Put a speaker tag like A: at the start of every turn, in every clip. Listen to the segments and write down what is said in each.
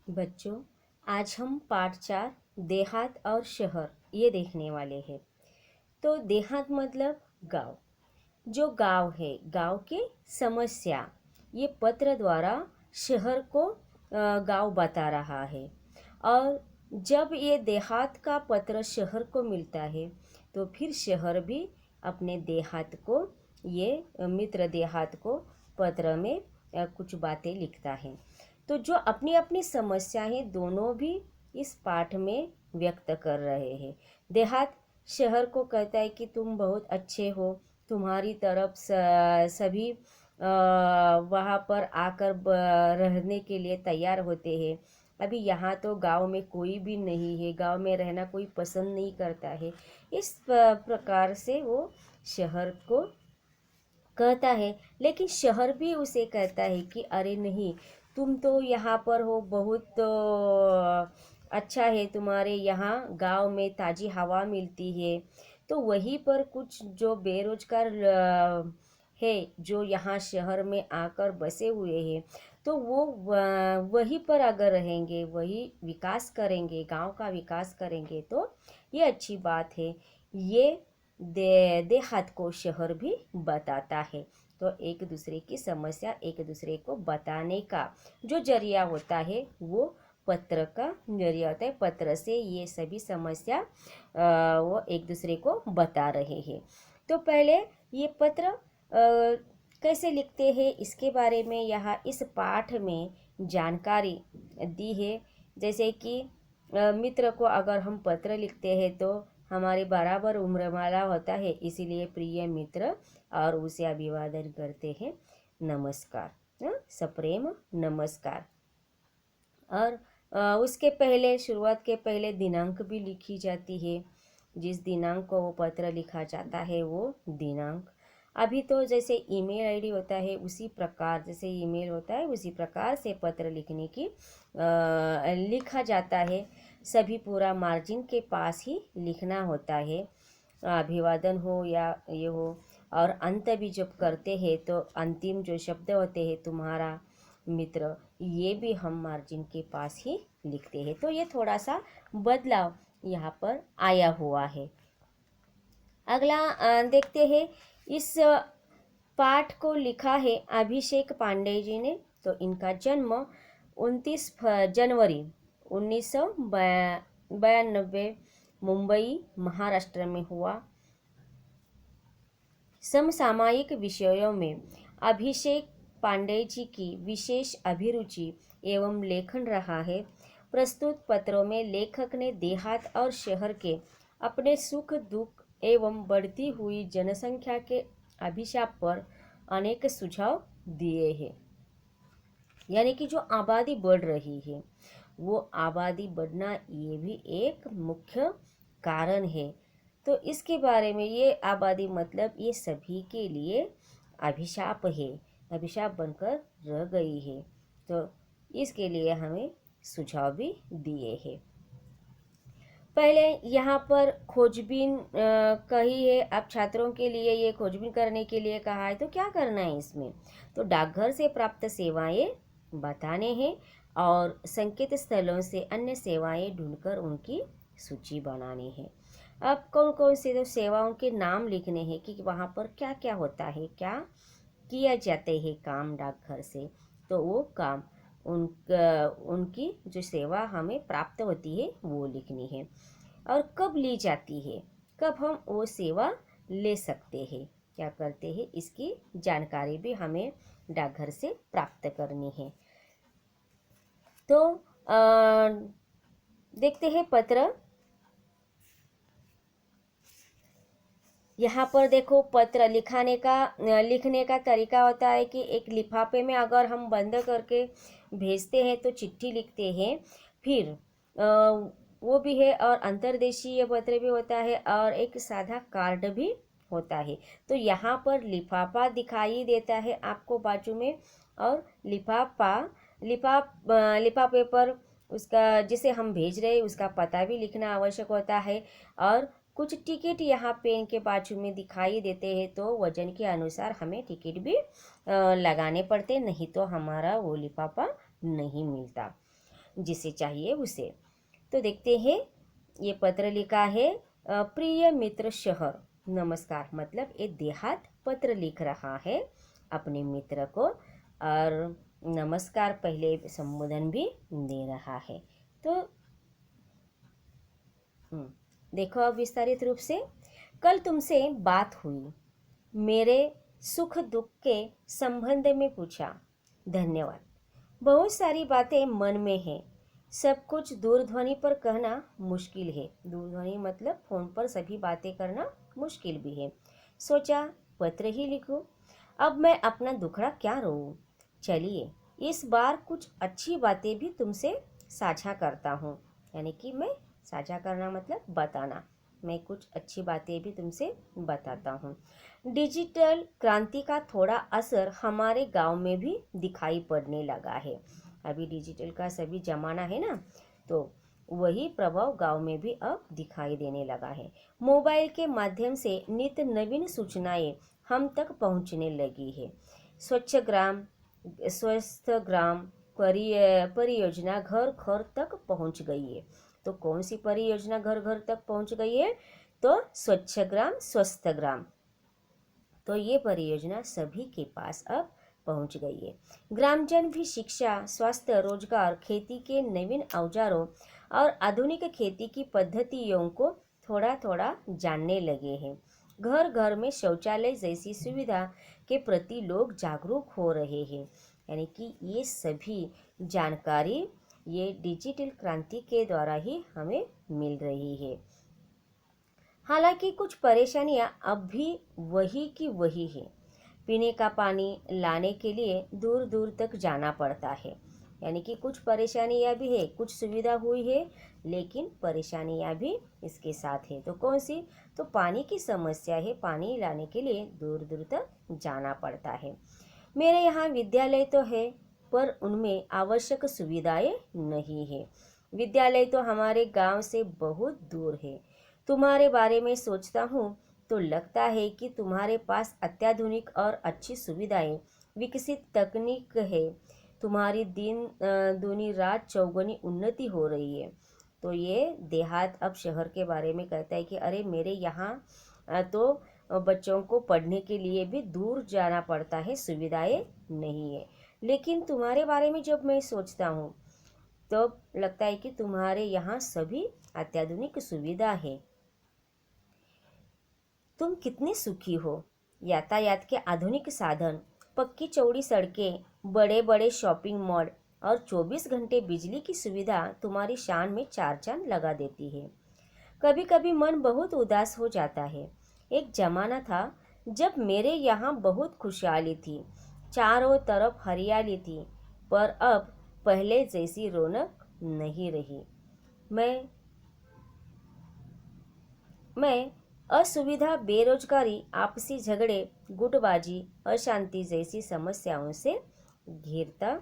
A: बच्चों, आज हम पाठ 4 देहात और शहर ये देखने वाले हैं। तो देहात मतलब गांव। जो गांव है, गांव की समस्या ये पत्र द्वारा शहर को गांव बता रहा है। और जब ये देहात का पत्र शहर को मिलता है तो फिर शहर भी अपने देहात को, ये मित्र देहात को पत्र में कुछ बातें लिखता है। तो जो अपनी अपनी समस्याएं दोनों भी इस पाठ में व्यक्त कर रहे हैं। देहात शहर को कहता है कि तुम बहुत अच्छे हो, तुम्हारी तरफ सभी वहाँ पर आकर रहने के लिए तैयार होते हैं। अभी यहाँ तो गांव में कोई भी नहीं है, गांव में रहना कोई पसंद नहीं करता है। इस प्रकार से वो शहर को कहता है। लेकिन शहर भी उसे कहता है कि अरे नहीं, तुम तो यहाँ पर हो, बहुत अच्छा है, तुम्हारे यहाँ गांव में ताज़ी हवा मिलती है। तो वहीं पर कुछ जो बेरोजगार है, जो यहाँ शहर में आकर बसे हुए हैं, तो वो वहीं पर अगर रहेंगे, वही विकास करेंगे, गांव का विकास करेंगे, तो ये अच्छी बात है। ये देहात को शहर भी बताता है। तो एक दूसरे की समस्या एक दूसरे को बताने का जो जरिया होता है वो पत्र का जरिया होता है। पत्र से ये सभी समस्या वो एक दूसरे को बता रहे हैं। तो पहले ये पत्र कैसे लिखते हैं इसके बारे में यहाँ इस पाठ में जानकारी दी है। जैसे कि मित्र को अगर हम पत्र लिखते हैं तो हमारे बराबर उम्र वाला होता है, इसीलिए प्रिय मित्र, और उसे अभिवादन करते हैं, नमस्कार, सप्रेम नमस्कार। और उसके पहले, शुरुआत के पहले दिनांक भी लिखी जाती है। जिस दिनांक को वो पत्र लिखा जाता है वो दिनांक। अभी तो जैसे ईमेल आईडी होता है उसी प्रकार, जैसे ईमेल होता है उसी प्रकार से पत्र लिखने की लिखा जाता है। सभी पूरा मार्जिन के पास ही लिखना होता है, अभिवादन हो या ये हो। और अंत भी जब करते हैं तो अंतिम जो शब्द होते हैं, तुम्हारा मित्र, ये भी हम मार्जिन के पास ही लिखते हैं। तो ये थोड़ा सा बदलाव यहाँ पर आया हुआ है। अगला देखते हैं। इस पाठ को लिखा है अभिषेक पांडे जी ने। तो इनका जन्म 29 जनवरी 1992 मुंबई महाराष्ट्र में हुआ। समसामयिक विषयों में अभिषेक पांडे जी की विशेष अभिरुचि एवं लेखन रहा है। प्रस्तुत पत्रों में लेखक ने देहात और शहर के अपने सुख दुख एवं बढ़ती हुई जनसंख्या के अभिशाप पर अनेक सुझाव दिए हैं। यानी कि जो आबादी बढ़ रही है, वो आबादी बढ़ना ये भी एक मुख्य कारण है। तो इसके बारे में, ये आबादी मतलब ये सभी के लिए अभिशाप है, अभिशाप बनकर रह गई है। तो इसके लिए हमें सुझाव भी दिए हैं। पहले यहाँ पर खोजबीन कही है। अब छात्रों के लिए ये खोजबीन करने के लिए कहा है, तो क्या करना है इसमें? तो डाकघर से प्राप्त सेवाएं बताने हैं और संकेत स्थलों से अन्य सेवाएं ढूंढकर उनकी सूची बनानी है। अब कौन कौन से तो सेवाओं के नाम लिखने हैं कि वहाँ पर क्या क्या होता है, क्या किया जाते हैं काम डाकघर से। तो वो काम, उनकी जो सेवा हमें प्राप्त होती है वो लिखनी है। और कब ली जाती है, कब हम वो सेवा ले सकते हैं, क्या करते हैं, इसकी जानकारी भी हमें डाकघर से प्राप्त करनी है। तो देखते हैं पत्र। यहाँ पर देखो, पत्र लिखने का तरीका होता है कि एक लिफाफे में अगर हम बंद करके भेजते हैं तो चिट्ठी लिखते हैं। फिर वो भी है, और अंतर्देशीय पत्र भी होता है, और एक साधा कार्ड भी होता है। तो यहाँ पर लिफाफा दिखाई देता है आपको बाजू में, और लिफाफे पर उसका, जिसे हम भेज रहे हैं उसका पता भी लिखना आवश्यक होता है। और कुछ टिकट यहाँ पेन के बाजू में दिखाई देते हैं, तो वजन के अनुसार हमें टिकट भी लगाने पड़ते, नहीं तो हमारा वो लिफाफा नहीं मिलता। जिसे चाहिए उसे। तो देखते हैं, ये पत्र लिखा है, प्रिय मित्र शहर नमस्कार, मतलब ये देहात पत्र लिख रहा है अपने मित्र को, और नमस्कार पहले संबोधन भी दे रहा है। तो देखो अब विस्तारित रूप से, कल तुमसे बात हुई, मेरे सुख दुख के संबंध में पूछा, धन्यवाद। बहुत सारी बातें मन में हैं, सब कुछ दूरध्वनि पर कहना मुश्किल है। दूरध्वनि मतलब फोन पर सभी बातें करना मुश्किल भी है। सोचा पत्र ही लिखूं। अब मैं अपना दुखड़ा क्या रोऊं। चलिए इस बार कुछ अच्छी बातें भी तुमसे साझा करता हूँ। यानी कि मैं साझा करना मतलब बताना, मैं कुछ अच्छी बातें भी तुमसे बताता हूँ। डिजिटल क्रांति का थोड़ा असर हमारे गांव में भी दिखाई पड़ने लगा है। अभी डिजिटल का सभी जमाना है ना, तो वही प्रभाव गांव में भी अब दिखाई देने लगा है। मोबाइल के माध्यम से नित्य नवीन सूचनाएं हम तक पहुंचने लगी है। स्वच्छ ग्राम, स्वस्थ ग्राम परियोजना घर घर तक पहुंच गई है। तो कौन सी परियोजना घर घर तक पहुंच गई है? तो स्वच्छ ग्राम स्वस्थ ग्राम। तो ये परियोजना सभी के पास अब पहुंच गई है। ग्रामजन भी शिक्षा, स्वास्थ्य, रोजगार, खेती के नवीन औजारों और आधुनिक खेती की पद्धतियों को थोड़ा थोड़ा जानने लगे हैं। घर घर में शौचालय जैसी सुविधा के प्रति लोग जागरूक हो रहे हैं। यानी कि ये सभी जानकारी ये डिजिटल क्रांति के द्वारा ही हमें मिल रही है। हालांकि कुछ परेशानियां अब भी वही की वही है। पीने का पानी लाने के लिए दूर दूर तक जाना पड़ता है। यानी कि कुछ परेशानियां भी है, कुछ सुविधा हुई है, लेकिन परेशानियां भी इसके साथ है। तो कौन सी? तो पानी की समस्या है, पानी लाने के लिए दूर दूर तक जाना पड़ता है। मेरे यहाँ विद्यालय तो है, पर उनमें आवश्यक सुविधाएं नहीं है। विद्यालय तो हमारे गांव से बहुत दूर है। तुम्हारे बारे में सोचता हूँ तो लगता है कि तुम्हारे पास अत्याधुनिक और अच्छी सुविधाएं, विकसित तकनीक है। तुम्हारी दूनी रात चौगुनी उन्नति हो रही है। तो ये देहात अब शहर के बारे में कहता है कि अरे मेरे यहाँ तो बच्चों को पढ़ने के लिए भी दूर जाना पड़ता है, सुविधाएं नहीं है। लेकिन तुम्हारे बारे में जब मैं सोचता हूँ तो लगता है कि तुम्हारे यहाँ सभी अत्याधुनिक सुविधा है। तुम कितने सुखी हो। यातायात के आधुनिक साधन, पक्की चौड़ी सड़कें, बड़े बड़े शॉपिंग मॉल और 24 घंटे बिजली की सुविधा तुम्हारी शान में चार चांद लगा देती है। कभी कभी मन बहुत उदास हो जाता है। एक जमाना था जब मेरे यहाँ बहुत खुशहाली थी, चारों तरफ हरियाली थी, पर अब पहले जैसी रौनक नहीं रही। मैं मैं असुविधा, बेरोजगारी, आपसी झगड़े, गुटबाजी, अशांति जैसी समस्याओं से घिरता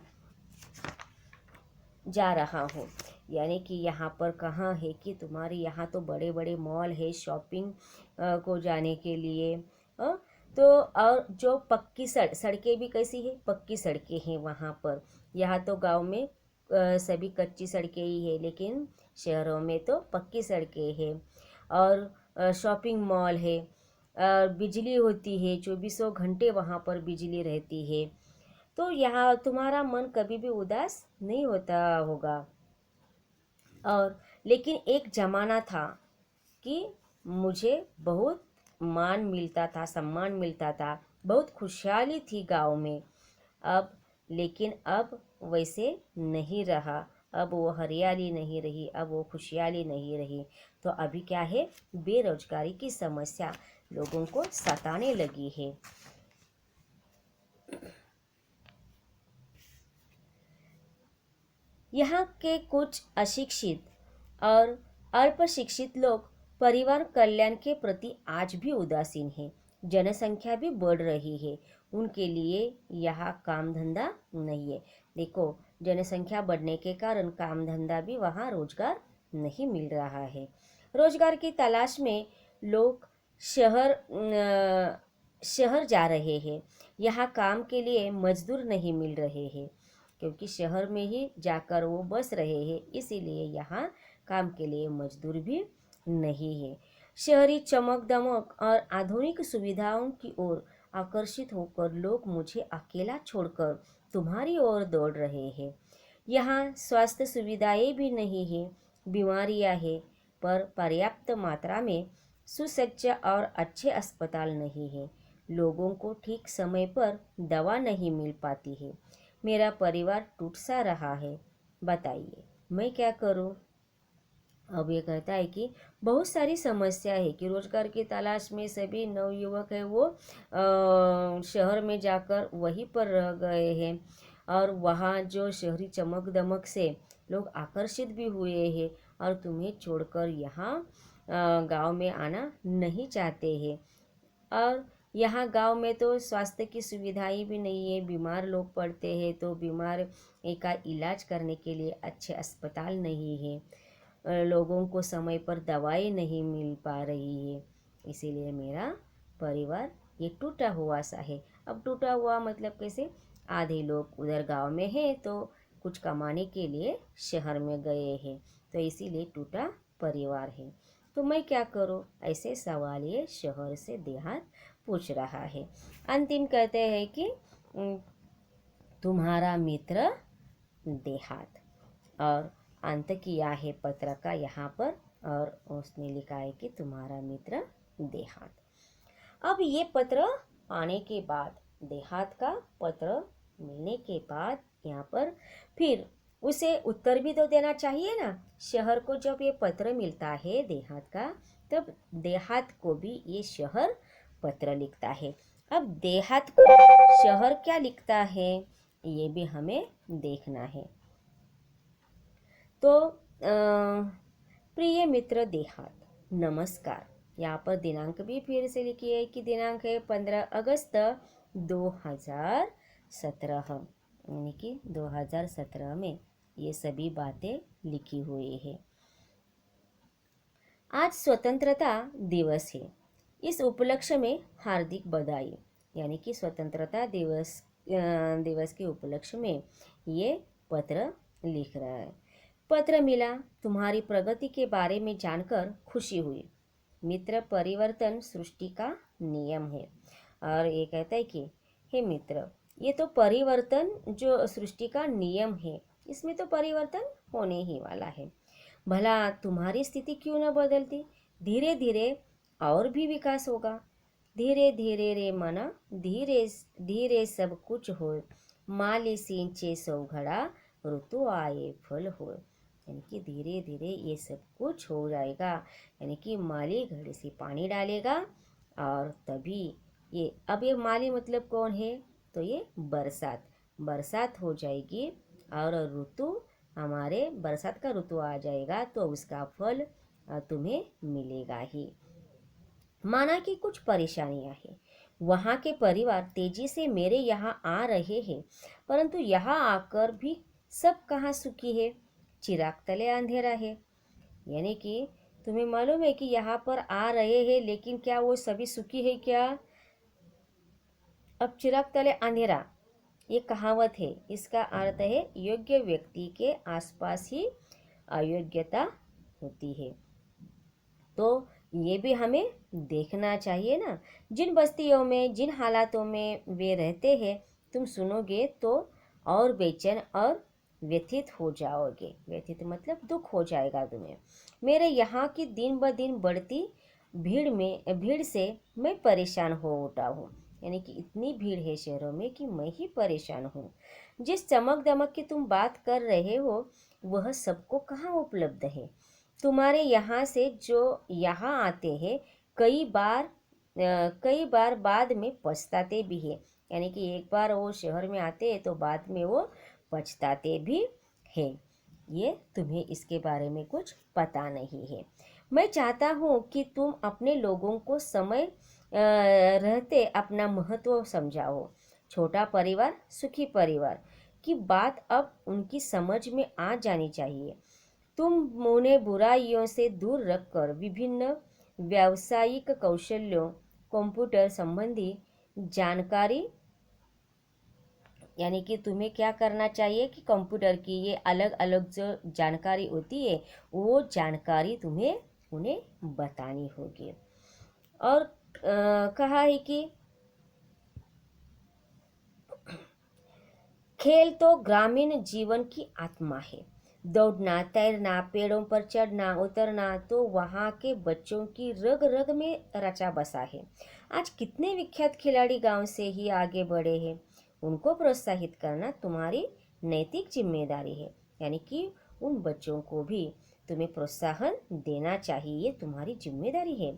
A: जा रहा हूँ। यानी कि यहाँ पर कहाँ है कि तुम्हारे यहाँ तो बड़े बड़े मॉल है शॉपिंग को जाने के लिए। तो और जो पक्की सड़कें भी कैसी है? पक्की सड़कें हैं वहाँ पर। यहाँ तो गांव में सभी कच्ची सड़कें ही है, लेकिन शहरों में तो पक्की सड़कें हैं। और शॉपिंग मॉल है, बिजली होती है, 24 घंटे वहाँ पर बिजली रहती है। तो यहाँ तुम्हारा मन कभी भी उदास नहीं होता होगा। और लेकिन एक जमाना था कि मुझे बहुत मान मिलता था, सम्मान मिलता था, बहुत खुशहाली थी गांव में। अब लेकिन अब वैसे नहीं रहा। अब वो हरियाली नहीं रही, अब वो खुशहाली नहीं रही। तो अभी क्या है? बेरोजगारी की समस्या लोगों को सताने लगी है। यहाँ के कुछ अशिक्षित और अल्पशिक्षित लोग परिवार कल्याण के प्रति आज भी उदासीन हैं। जनसंख्या भी बढ़ रही है, उनके लिए यहाँ काम धंधा नहीं है। देखो, जनसंख्या बढ़ने के कारण काम धंधा भी, वहाँ रोजगार नहीं मिल रहा है। रोजगार की तलाश में लोग शहर जा रहे हैं। यहाँ काम के लिए मजदूर नहीं मिल रहे हैं। क्योंकि शहर में ही जाकर वो बस रहे हैं, इसीलिए यहाँ काम के लिए मजदूर भी नहीं है। शहरी चमक दमक और आधुनिक सुविधाओं की ओर आकर्षित होकर लोग मुझे अकेला छोड़कर तुम्हारी ओर दौड़ रहे हैं। यहाँ स्वास्थ्य सुविधाएं भी नहीं है, बीमारियां हैं, पर पर्याप्त मात्रा में सुसज्ज और अच्छे अस्पताल नहीं है। लोगों को ठीक समय पर दवा नहीं मिल पाती है। मेरा परिवार टूट सा रहा है। बताइए मैं क्या करूं? अब ये कहता है कि बहुत सारी समस्या है कि रोजगार की तलाश में सभी नवयुवक है वो शहर में जाकर वहीं पर रह गए हैं, और वहाँ जो शहरी चमक दमक से लोग आकर्षित भी हुए हैं, और तुम्हें छोड़कर यहाँ गांव में आना नहीं चाहते हैं। और यहाँ गांव में तो स्वास्थ्य की सुविधाएं भी नहीं है, बीमार लोग पड़ते हैं तो बीमार का इलाज करने के लिए अच्छे अस्पताल नहीं है, लोगों को समय पर दवाई नहीं मिल पा रही है। इसीलिए मेरा परिवार ये टूटा हुआ सा है। अब टूटा हुआ मतलब कैसे? आधे लोग उधर गांव में हैं तो कुछ कमाने के लिए शहर में गए हैं, तो इसीलिए टूटा परिवार है। तो मैं क्या करूं? ऐसे सवाल ये शहर से देहात पूछ रहा है। अंतिम कहते हैं कि तुम्हारा मित्र देहात, और अंत किया है पत्र का यहाँ पर, और उसने लिखा है कि तुम्हारा मित्र देहात। अब ये पत्र आने के बाद, देहात का पत्र मिलने के बाद यहाँ पर फिर उसे उत्तर भी तो देना चाहिए ना। शहर को जब ये पत्र मिलता है देहात का, तब देहात को भी ये शहर पत्र लिखता है। अब देहात को शहर क्या लिखता है ये भी हमें देखना है। तो प्रिय मित्र देहात, नमस्कार। यहाँ पर दिनांक भी फिर से लिखी है कि दिनांक है 15 अगस्त 2017, यानी कि 2017 में ये सभी बातें लिखी हुई है। आज स्वतंत्रता दिवस है। इस उपलक्ष्य में हार्दिक बधाई, यानी कि स्वतंत्रता दिवस के उपलक्ष्य में ये पत्र लिख रहा है। पत्र मिला, तुम्हारी प्रगति के बारे में जानकर खुशी हुई। मित्र, परिवर्तन सृष्टि का नियम है। और ये कहता है कि हे मित्र, ये तो परिवर्तन जो सृष्टि का नियम है, इसमें तो परिवर्तन होने ही वाला है। भला तुम्हारी स्थिति क्यों न बदलती? धीरे धीरे और भी विकास होगा। धीरे धीरे रे मना, धीरे धीरे सब कुछ हो। माली सिंचे सौघड़ा, ऋतु आए फल हो। यानी कि धीरे धीरे ये सब कुछ हो जाएगा, यानी कि माली घड़े से पानी डालेगा और तभी ये माली मतलब कौन है? तो ये बरसात हो जाएगी, और ऋतु हमारे बरसात का ऋतु आ जाएगा तो उसका फल तुम्हें मिलेगा ही। माना कि कुछ परेशानियां हैं। वहाँ के परिवार तेजी से मेरे यहाँ आ रहे हैं, परंतु यहाँ आकर भी सब कहाँ सुखी है? चिराग तले अंधेरा है। यानी कि तुम्हें मालूम है कि यहाँ पर आ रहे हैं, लेकिन क्या वो सभी सुखी है क्या? अब चिराग तले अंधेरा, ये कहावत है, इसका अर्थ है योग्य व्यक्ति के आसपास ही अयोग्यता होती है। तो ये भी हमें देखना चाहिए ना। जिन बस्तियों में, जिन हालातों में वे रहते हैं, तुम सुनोगे तो और बेचैन और व्यथित हो जाओगे। व्यथित मतलब दुख हो जाएगा तुम्हें। मेरे यहाँ की दिन ब दिन बढ़ती भीड़ से मैं परेशान हो उठा हूँ। यानी कि इतनी भीड़ है शहरों में कि मैं ही परेशान हूँ। जिस चमक दमक की तुम बात कर रहे हो वह सबको कहाँ उपलब्ध है? तुम्हारे यहाँ से जो यहाँ आते हैं कई बार बाद में पछताते भी हैं। यानी कि एक बार वो शहर में आते हैं तो बाद में वो पछताते भी हैं। ये तुम्हें इसके बारे में कुछ पता नहीं है। मैं चाहता हूँ कि तुम अपने लोगों को समय रहते अपना महत्व समझाओ। छोटा परिवार सुखी परिवार की बात अब उनकी समझ में आ जानी चाहिए। तुम उन्हें बुराइयों से दूर रखकर विभिन्न व्यावसायिक कौशल्यों, कंप्यूटर संबंधी जानकारी यानी कि तुम्हें क्या करना चाहिए कि कंप्यूटर की ये अलग अलग जो जानकारी होती है वो जानकारी तुम्हें उन्हें बतानी होगी। और कहा है कि खेल तो ग्रामीण जीवन की आत्मा है। दौड़ना, तैरना, पेड़ों पर चढ़ना उतरना तो वहाँ के बच्चों की रग रग में रचा बसा है। आज कितने विख्यात खिलाड़ी गांव से ही आगे बढ़े हैं। उनको प्रोत्साहित करना तुम्हारी नैतिक जिम्मेदारी है। यानी कि उन बच्चों को भी तुम्हें प्रोत्साहन देना चाहिए, ये तुम्हारी जिम्मेदारी है।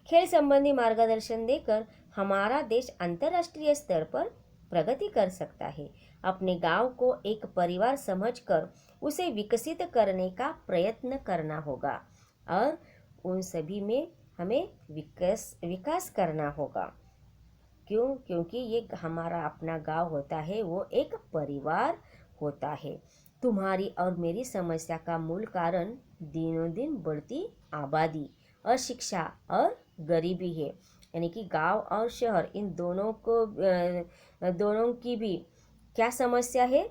A: खेल संबंधी मार्गदर्शन देकर हमारा देश अंतर्राष्ट्रीय स्तर पर प्रगति कर सकता है। अपने गांव को एक परिवार समझकर उसे विकसित करने का प्रयत्न करना होगा और उन सभी में हमें विकास विकास करना होगा। क्यों? क्योंकि ये हमारा अपना गांव होता है, वो एक परिवार होता है। तुम्हारी और मेरी समस्या का मूल कारण दिनों दिन बढ़ती आबादी, अशिक्षा और गरीबी है। यानी कि गांव और शहर इन दोनों की भी क्या समस्या है?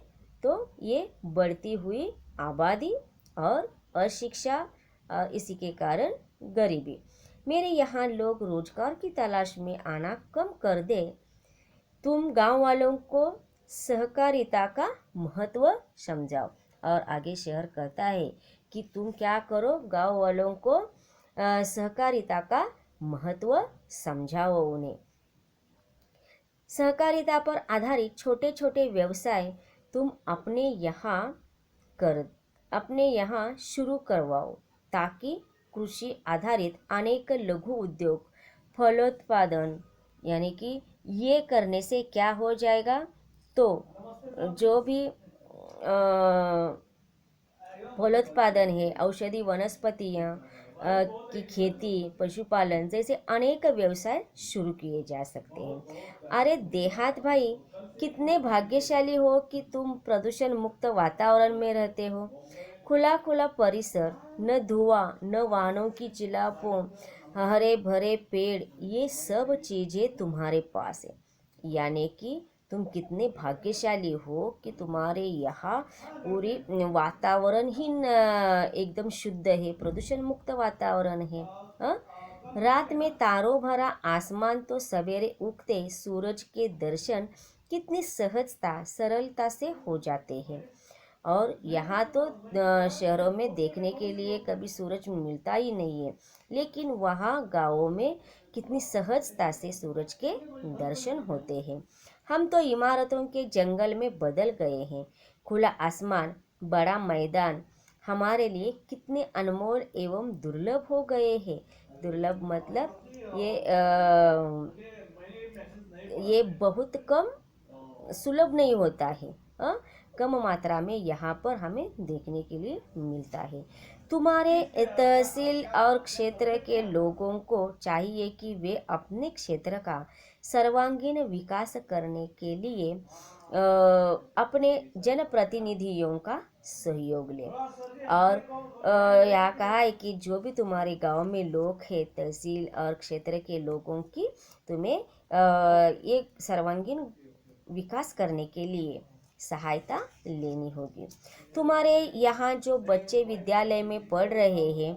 A: तो ये बढ़ती हुई आबादी और अशिक्षा और इसी के कारण गरीबी। मेरे यहाँ लोग रोजगार की तलाश में आना कम कर दे। तुम गांव वालों को सहकारिता का महत्व समझाओ। और आगे शहर कहता है कि तुम क्या करो, गांव वालों को सहकारिता का महत्व समझाओ उन्हें। सहकारिता पर आधारित छोटे छोटे व्यवसाय तुम अपने यहाँ शुरू करवाओ ताकि कृषि आधारित अनेक लघु उद्योग, फलोत्पादन, यानी कि ये करने से क्या हो जाएगा, तो जो भी फलोत्पादन है, औषधि वनस्पतियाँ की खेती, पशुपालन जैसे अनेक व्यवसाय शुरू किए जा सकते हैं। अरे देहात भाई, कितने भाग्यशाली हो कि तुम प्रदूषण मुक्त वातावरण में रहते हो। खुला खुला परिसर, न धुआं, न वाहनों की चिल्लापों, हरे भरे पेड़, ये सब चीजें तुम्हारे पास है। यानी कि तुम कितने भाग्यशाली हो कि तुम्हारे यहाँ पूरी वातावरण ही एकदम शुद्ध है, प्रदूषण मुक्त वातावरण है। रात में तारों भरा आसमान तो सवेरे उगते सूरज के दर्शन कितनी सहजता सरलता से हो जाते हैं। और यहाँ तो शहरों में देखने के लिए कभी सूरज मिलता ही नहीं है, लेकिन वहाँ गाँवों में कितनी सहजता से सूरज के दर्शन होते हैं। हम तो इमारतों के जंगल में बदल गए हैं। खुला आसमान, बड़ा मैदान हमारे लिए कितने अनमोल एवं दुर्लभ हो गए हैं। दुर्लभ मतलब ये बहुत कम सुलभ नहीं होता है। कम मात्रा में यहाँ पर हमें देखने के लिए मिलता है। तुम्हारे तहसील और क्षेत्र के लोगों को चाहिए कि वे अपने क्षेत्र का सर्वांगीण विकास करने के लिए अपने जनप्रतिनिधियों का सहयोग लें। और यहाँ कहा है कि जो भी तुम्हारे गांव में लोग हैं, तहसील और क्षेत्र के लोगों की तुम्हें ये सर्वांगीण विकास करने के लिए सहायता लेनी होगी। तुम्हारे यहाँ जो बच्चे विद्यालय में पढ़ रहे हैं,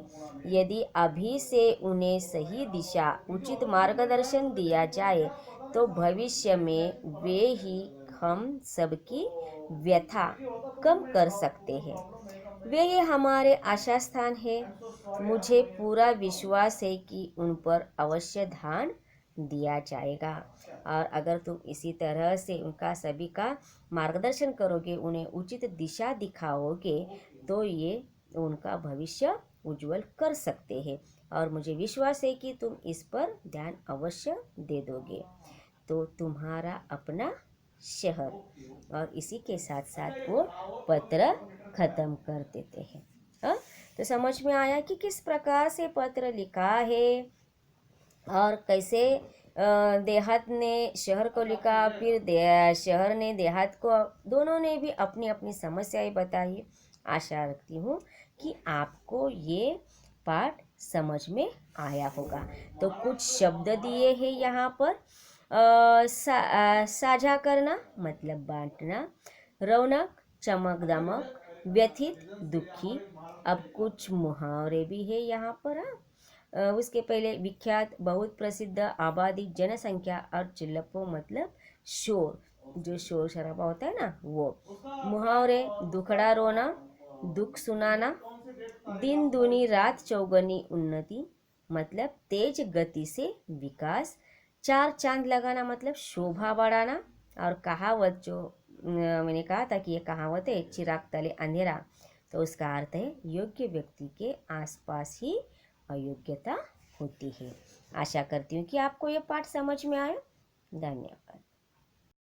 A: यदि अभी से उन्हें सही दिशा, उचित मार्गदर्शन दिया जाए तो भविष्य में वे ही हम सबकी व्यथा कम कर सकते हैं। वे ही हमारे आशा स्थान है। मुझे पूरा विश्वास है कि उन पर अवश्य ध्यान दिया जाएगा। और अगर तुम इसी तरह से उनका सभी का मार्गदर्शन करोगे, उन्हें उचित दिशा दिखाओगे, तो ये उनका भविष्य उज्जवल कर सकते हैं। और मुझे विश्वास है कि तुम इस पर ध्यान अवश्य दे दोगे। तो तुम्हारा अपना शहर। और इसी के साथ साथ वो पत्र खत्म कर देते हैं। तो समझ में आया कि किस प्रकार से पत्र लिखा है और कैसे देहात ने शहर को लिखा, फिर शहर ने देहात को, दोनों ने भी अपनी अपनी समस्याएं बताई। आशा रखती हूँ कि आपको ये पाठ समझ में आया होगा। तो कुछ शब्द दिए हैं यहाँ पर, साझा करना मतलब बांटना, रौनक चमक दमक, व्यथित दुखी। अब कुछ मुहावरे भी है यहाँ पर। उसके पहले विख्यात बहुत प्रसिद्ध आबादी जनसंख्या और चिल्लपो मतलब शोर, जो शोर शराबा होता है ना वो। मुहावरे दुखड़ा रोना, दुख सुनाना, दिन दूनी रात चौगनी उन्नति मतलब तेज गति से विकास, चार चांद लगाना मतलब शोभा बढ़ाना। और कहावत जो मैंने कहा था कि ये कहावत है चिराग तले अंधेरा, तो उसका अर्थ है योग्य व्यक्ति के आसपास ही अयोग्यता होती है। आशा करती हूँ कि आपको ये पाठ समझ में आया। धन्यवाद।